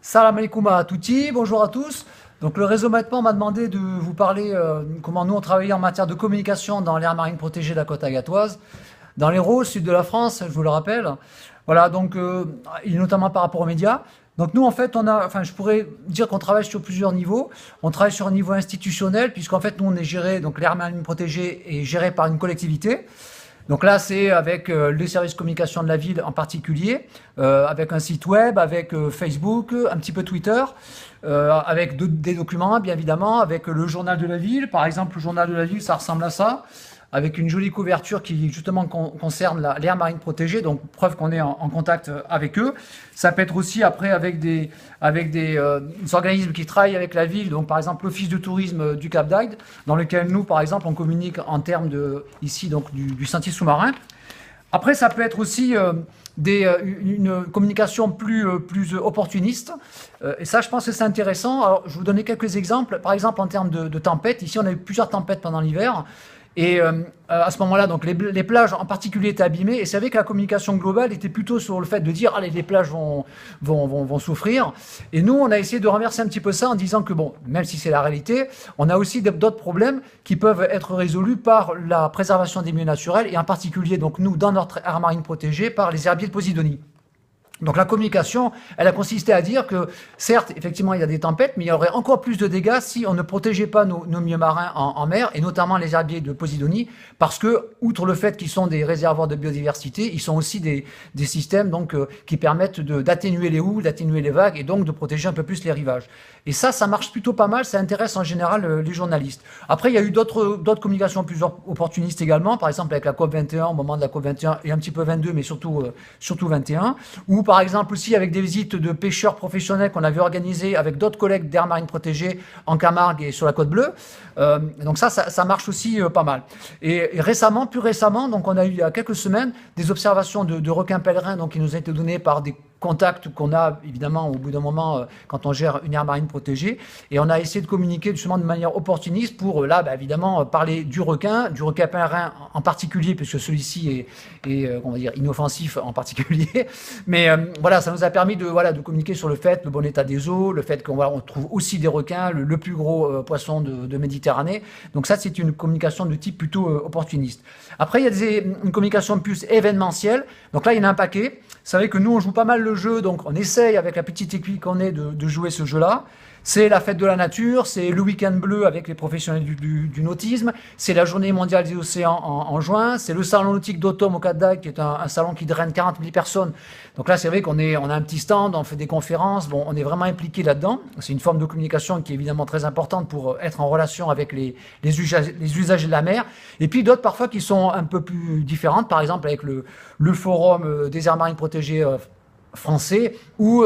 Salam alaikum à tutti, bonjour à tous. Donc le réseau Maintenant m'a demandé de vous parler comment nous on travaillait en matière de communication dans l'aire marine protégée de la côte agatoise, dans l'Hérault, sud de la France, je vous le rappelle. Voilà, donc et notamment par rapport aux médias. Donc nous en fait je pourrais dire qu'on travaille sur plusieurs niveaux. On travaille sur un niveau institutionnel puisqu'en fait nous on est géré, donc l'aire marine protégée est gérée par une collectivité. Donc là, c'est avec le service communication de la ville en particulier, avec un site web, avec Facebook, un petit peu Twitter, avec des documents, bien évidemment, avec le journal de la ville. Par exemple, le journal de la ville, ça ressemble à ça, avec une jolie couverture qui justement concerne l'aire marine protégée, donc preuve qu'on est en contact avec eux. Ça peut être aussi après avec des organismes qui travaillent avec la ville, donc par exemple l'Office de tourisme du Cap d'Agde, dans lequel nous, par exemple, on communique en termes ici donc du sentier sous-marin. Après, ça peut être aussi une communication plus opportuniste. Et ça, je pense que c'est intéressant. Alors, je vais vous donner quelques exemples. Par exemple, en termes de tempêtes, ici, on a eu plusieurs tempêtes pendant l'hiver. Et à ce moment-là, donc les plages en particulier étaient abîmées. Et c'est vrai que la communication globale était plutôt sur le fait de dire allez, les plages vont souffrir. Et nous, on a essayé de renverser un petit peu ça en disant que bon, même si c'est la réalité, on a aussi d'autres problèmes qui peuvent être résolus par la préservation des milieux naturels et en particulier donc nous dans notre aire marine protégée par les herbiers de Posidonie. Donc la communication, elle a consisté à dire que, certes, effectivement, il y a des tempêtes, mais il y aurait encore plus de dégâts si on ne protégeait pas nos milieux marins en mer, et notamment les herbiers de Posidonie, parce que, outre le fait qu'ils sont des réservoirs de biodiversité, ils sont aussi des systèmes donc, qui permettent d'atténuer les houles, d'atténuer les vagues, et donc de protéger un peu plus les rivages. Et ça marche plutôt pas mal, ça intéresse en général les journalistes. Après, il y a eu d'autres communications plus opportunistes également, par exemple avec la COP 21, au moment de la COP 21, et un petit peu 22, mais surtout 21, ou par exemple aussi avec des visites de pêcheurs professionnels qu'on avait organisées avec d'autres collègues d'aire marine protégée en Camargue et sur la Côte Bleue. Donc ça marche aussi pas mal. Et récemment, plus récemment, donc on a eu il y a quelques semaines des observations de requins pèlerins donc, qui nous ont été données par des contacts qu'on a évidemment au bout d'un moment quand on gère une aire marine protégée, et on a essayé de communiquer justement de manière opportuniste pour là évidemment parler du requin pèlerin en particulier, puisque celui-ci est on va dire inoffensif en particulier, mais voilà, ça nous a permis de communiquer sur le fait, le bon état des eaux, le fait qu'on trouve aussi des requins, le plus gros poisson de Méditerranée. Donc ça, c'est une communication de type plutôt opportuniste. Après, il y a une communication plus événementielle. Donc là, il y en a un paquet. Vous savez que nous, on joue pas mal le jeu, donc on essaye avec la petite équipe qu'on est de jouer ce jeu-là. C'est la fête de la nature, c'est le week-end bleu avec les professionnels du nautisme, c'est la journée mondiale des océans en juin, c'est le salon nautique d'automne au Cap d'Agde, qui est un salon qui draine 40 000 personnes. Donc là, c'est vrai on a un petit stand, on fait des conférences, bon, on est vraiment impliqué là-dedans. C'est une forme de communication qui est évidemment très importante pour être en relation avec les usagers de la mer. Et puis d'autres parfois qui sont un peu plus différentes, par exemple avec le forum des aires marines protégées français ou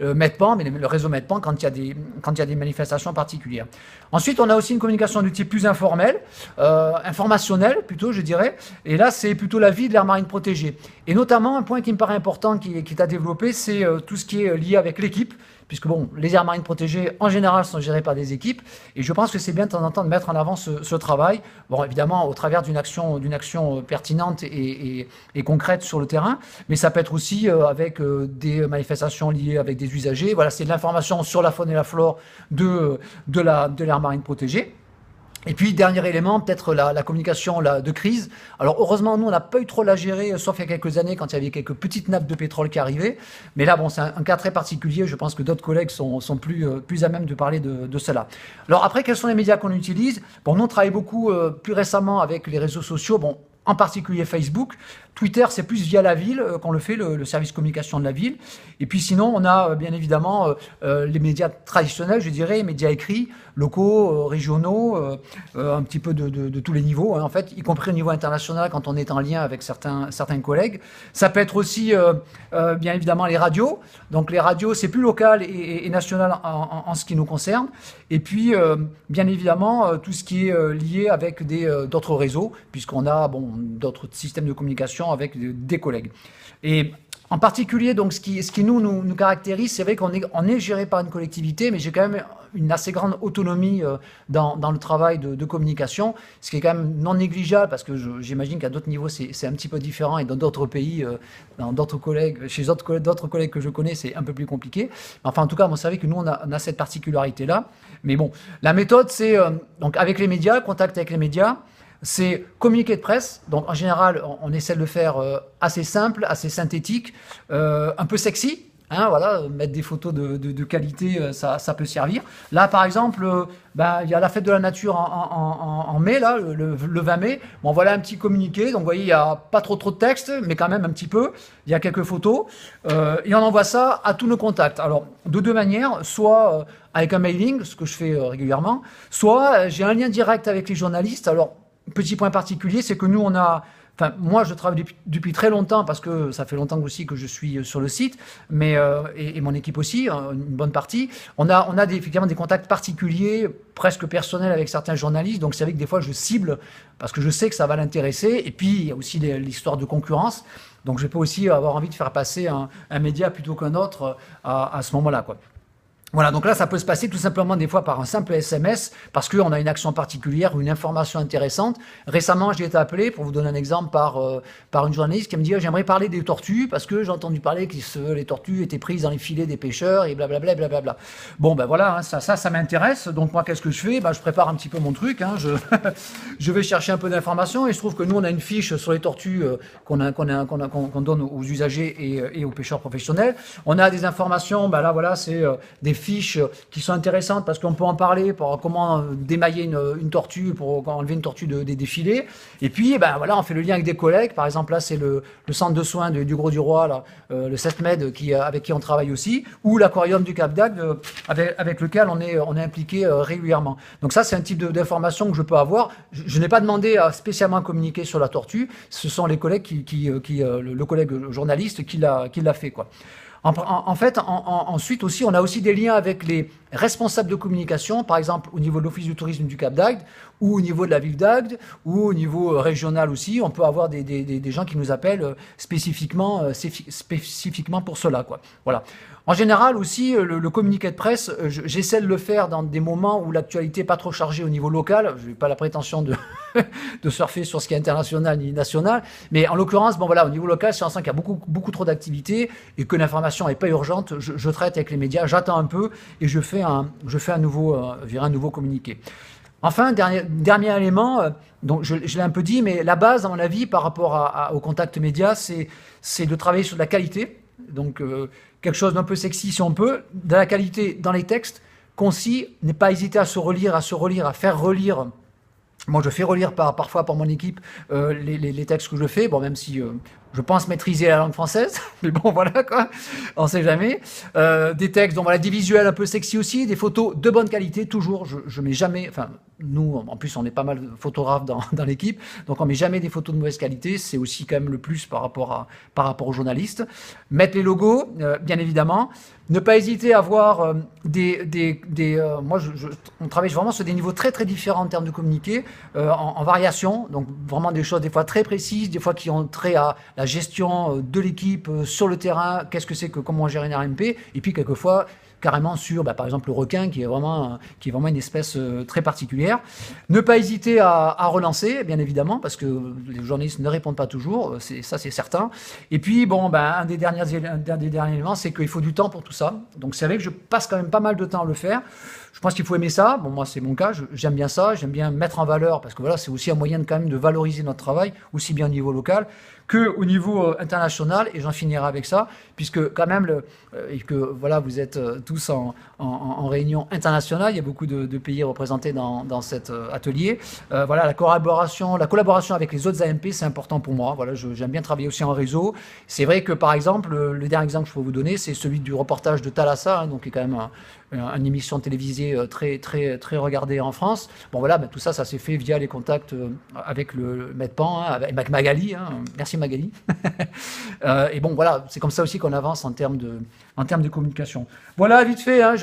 Medpan, mais le réseau Medpan quand il y a des manifestations particulières. Ensuite, on a aussi une communication de type plus informel, informationnel plutôt, je dirais. Et là, c'est plutôt la vie de l'aire marine protégée. Et notamment, un point qui me paraît important, qui est à développer, c'est tout ce qui est lié avec l'équipe. Puisque bon, les aires marines protégées, en général, sont gérées par des équipes. Et je pense que c'est bien de temps en temps de mettre en avant ce travail. Bon, évidemment, au travers d'une action pertinente et concrète sur le terrain. Mais ça peut être aussi avec des manifestations liées avec des usagers. Voilà, c'est de l'information sur la faune et la flore de l'aire marine protégée. Et puis, dernier élément, peut-être la communication de crise. Alors, heureusement, nous, on n'a pas eu trop la gérer, sauf il y a quelques années, quand il y avait quelques petites nappes de pétrole qui arrivaient. Mais là, bon, c'est un cas très particulier. Je pense que d'autres collègues sont plus à même de parler de cela. Alors, après, quels sont les médias qu'on utilise? Bon, nous, on travaille beaucoup, plus récemment, avec les réseaux sociaux. Bon, en particulier Facebook. Twitter, c'est plus via la ville qu'on le fait, le service communication de la ville. Et puis sinon, on a bien évidemment les médias traditionnels, je dirais, les médias écrits, locaux, régionaux, un petit peu de tous les niveaux, hein, en fait, y compris au niveau international quand on est en lien avec certains collègues. Ça peut être aussi, bien évidemment, les radios. Donc les radios, c'est plus local et national en ce qui nous concerne. Et puis, bien évidemment, tout ce qui est lié avec d'autres réseaux, puisqu'on a d'autres systèmes de communication avec des collègues. Et En particulier, donc, ce qui nous caractérise, c'est vrai on est géré par une collectivité, mais j'ai quand même une assez grande autonomie dans le travail de communication, ce qui est quand même non négligeable, parce que j'imagine qu'à d'autres niveaux, c'est un petit peu différent, et dans d'autres pays, dans d'autres collègues, chez d'autres collègues que je connais, c'est un peu plus compliqué. Enfin, en tout cas, vous savez que nous, on a cette particularité-là. Mais bon, la méthode, c'est donc avec les médias, contact avec les médias, c'est communiqué de presse. Donc en général, on essaie de le faire assez simple, assez synthétique, un peu sexy. Hein, voilà, mettre des photos de qualité, ça peut servir. Là, par exemple, il y a la fête de la nature en mai, là, le 20 mai. Bon, voilà un petit communiqué. Donc, vous voyez, il n'y a pas trop de texte, mais quand même un petit peu. Il y a quelques photos. Et on envoie ça à tous nos contacts. Alors, de deux manières. Soit avec un mailing, ce que je fais régulièrement. Soit j'ai un lien direct avec les journalistes. Alors, petit point particulier, c'est que nous, enfin, moi, je travaille depuis très longtemps, parce que ça fait longtemps aussi que je suis sur le site, mais et mon équipe aussi, une bonne partie. On a effectivement des contacts particuliers, presque personnels avec certains journalistes. Donc c'est vrai que des fois, je cible parce que je sais que ça va l'intéresser. Et puis, il y a aussi l'histoire de concurrence. Donc je peux aussi avoir envie de faire passer un média plutôt qu'un autre à ce moment-là, quoi. Voilà, donc là, ça peut se passer tout simplement des fois par un simple SMS, parce qu'on a une action particulière ou une information intéressante. Récemment, j'ai été appelé, pour vous donner un exemple, par une journaliste qui me dit j'aimerais parler des tortues, parce que j'ai entendu parler que les tortues étaient prises dans les filets des pêcheurs, et blablabla, blablabla. Bon, ben voilà, hein, ça m'intéresse. Donc moi, qu'est-ce que je fais? Je prépare un petit peu mon truc, hein, je vais chercher un peu d'informations, et je trouve que nous, on a une fiche sur les tortues qu'on donne aux usagers et aux pêcheurs professionnels. On a des informations, là, voilà, c'est des fiches qui sont intéressantes, parce qu'on peut en parler pour comment démailler une tortue, pour enlever une tortue des filets. Et puis, voilà, on fait le lien avec des collègues. Par exemple, là, c'est le centre de soins du Gros du Roi, là, le CESMED, avec qui on travaille aussi, ou l'aquarium du Cap d'Agde, avec lequel on est impliqué régulièrement. Donc ça, c'est un type d'information que je peux avoir. Je n'ai pas demandé à spécialement communiquer sur la tortue. Ce sont les collègues le collègue journaliste qui l'a fait, quoi. En fait, ensuite aussi, on a aussi des liens avec les responsables de communication, par exemple au niveau de l'Office du tourisme du Cap d'Agde, ou au niveau de la ville d'Agde, ou au niveau régional aussi. On peut avoir des gens qui nous appellent spécifiquement pour cela, quoi. Voilà. En général aussi, le communiqué de presse, j'essaie de le faire dans des moments où l'actualité n'est pas trop chargée au niveau local. Je n'ai pas la prétention de surfer sur ce qui est international ni national, mais en l'occurrence, bon voilà, au niveau local, si on sent qu'il y a beaucoup trop d'activités et que l'information n'est pas urgente, je traite avec les médias, j'attends un peu et je fais un nouveau communiqué. Enfin, dernier élément, donc je l'ai un peu dit, mais la base, à mon avis, par rapport au contact média, c'est de travailler sur de la qualité. Donc, quelque chose d'un peu sexy si on peut, de la qualité dans les textes, concis, ne pas hésiter à se relire, à faire relire. Moi, je fais relire parfois par mon équipe les textes que je fais, bon, même si je pense maîtriser la langue française, mais bon, voilà, quoi, on sait jamais. Des textes, donc voilà, des visuels un peu sexy aussi, des photos de bonne qualité, toujours, je mets jamais, enfin, nous, en plus, on est pas mal de photographes dans l'équipe, donc on met jamais des photos de mauvaise qualité, c'est aussi quand même le plus par rapport aux journalistes. Mettre les logos, bien évidemment. Ne pas hésiter à avoir moi, on travaille vraiment sur des niveaux très très différents en termes de communiqué, en variation, donc vraiment des choses des fois très précises, des fois qui ont trait à la gestion de l'équipe sur le terrain, comment on gère une RMP, et puis quelquefois carrément sur, par exemple, le requin, qui est vraiment une espèce très particulière. Ne pas hésiter à relancer, bien évidemment, parce que les journalistes ne répondent pas toujours, c'est certain. Et puis, bon, un des derniers éléments, c'est qu'il faut du temps pour tout ça. Donc, c'est vrai que je passe quand même pas mal de temps à le faire. Je pense qu'il faut aimer ça. Bon, moi, c'est mon cas. J'aime bien ça. J'aime bien mettre en valeur, parce que voilà, c'est aussi un moyen quand même de valoriser notre travail, aussi bien au niveau local qu'au niveau international. Et j'en finirai avec ça, puisque quand même, et que voilà, vous êtes tous en réunion internationale. Il y a beaucoup de pays représentés dans cet atelier. Voilà, la collaboration avec les autres AMP, c'est important pour moi. Voilà, j'aime bien travailler aussi en réseau. C'est vrai que, par exemple, le dernier exemple que je peux vous donner, c'est celui du reportage de Thalassa, hein, donc qui est quand même une émission télévisée très, très, très regardée en France. Bon, voilà, tout ça s'est fait via les contacts avec le Medpan, hein, avec Magali. Hein. Merci Magali. Et bon, voilà, c'est comme ça aussi qu'on avance en termes de communication. Voilà. voilà, vite fait, hein,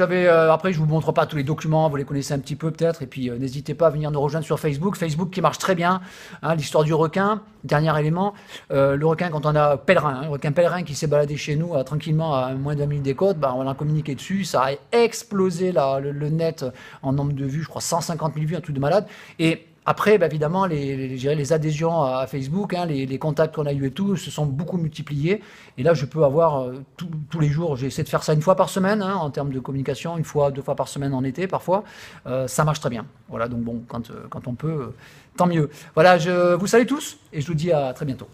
après je vous montre pas tous les documents, vous les connaissez un petit peu peut-être, et puis n'hésitez pas à venir nous rejoindre sur Facebook, Facebook qui marche très bien, hein, l'histoire du requin, dernier élément, le requin quand on a pèlerin, hein, le requin pèlerin qui s'est baladé chez nous tranquillement à moins de 1 000 des côtes, bah, on a communiqué dessus, ça a explosé le net en nombre de vues, je crois 150 000 vues, un truc de malade, et après, bah, évidemment, les adhésions à Facebook, hein, les contacts qu'on a eu et tout, se sont beaucoup multipliés. Et là, je peux avoir tous les jours, j'essaie de faire ça 1 fois par semaine, hein, en termes de communication, 1 fois, 2 fois par semaine en été parfois. Ça marche très bien. Voilà, donc bon, quand on peut, tant mieux. Voilà, je vous salue tous et je vous dis à très bientôt.